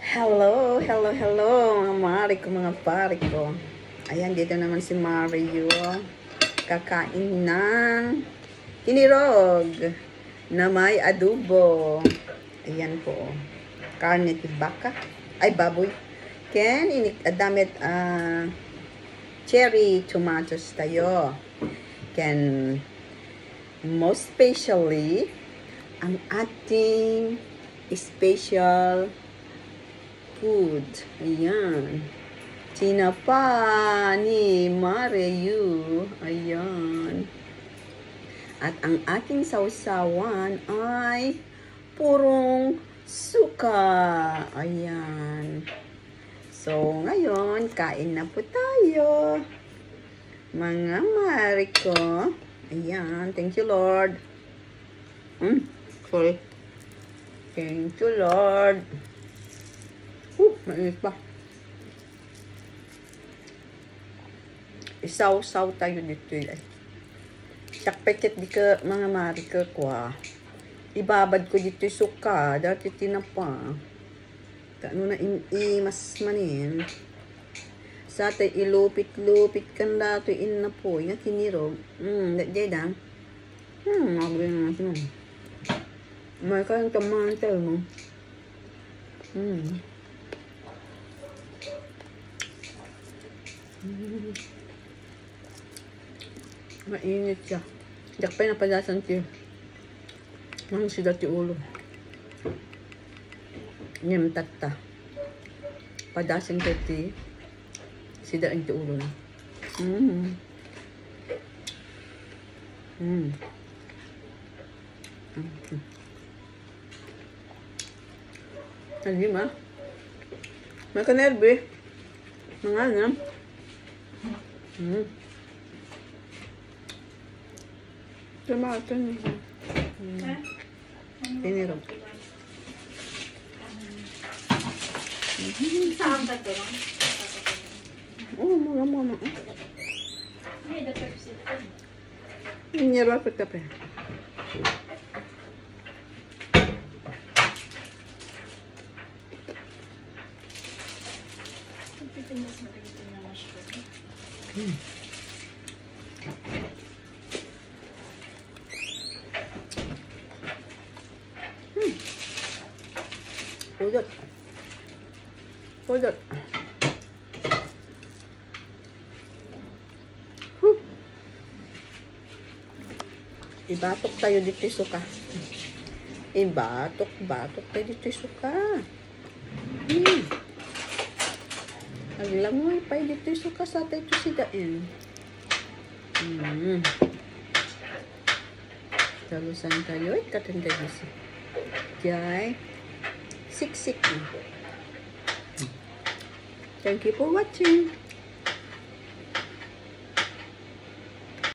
Hello, hello, hello, mga mari ko, mga pari ko. Ayan, dito naman si Mario. Kakain ng kinirog na may adobo. Ayan po. Karne de baka. Ay, baboy. Ken, damit cherry tomatoes tayo. Ken, most especially, ang ating special food. Ayan. Tinapa ni Mario. Ayan. At ang ating sausawan ay purong suka. Ayan. So, ngayon, kain na po tayo. Mga Mariko. Ayan. Thank you, Lord. Sorry. Thank you, Lord. Mainit pa. Isaw-saw tayo dito eh. Sakpeket di ka mga marika ko ah. Ibabad ko dito yung suka. Dati tinapa. Kano na mas manin. Sa tayo ilupit-lupit kan dato na po. Yung kinirog. Dati dan. Magawin na natin. May kayang tamantel mo. Mainit siya. Diyak pa yung napadasan siya. Nang sila ti ulo. Nyam tata. Padasan ka ti. Sida ang ti ulo na. Ano ma? May kanerbe. Mga nga. Tomato niya. Pinirog. Saan ba ito? Oo, mga. May dapat sila. Pinirog pa kape. Mas magiging na mushroom. Pudot. Pudot. Ibatok tayo dito yung suka. Batok tayo dito yung suka. Aglamoy pa dito yung suka sa tayo si dain. Talusan tayo. Katanda dito. Jai. Siksik na. Thank you for watching.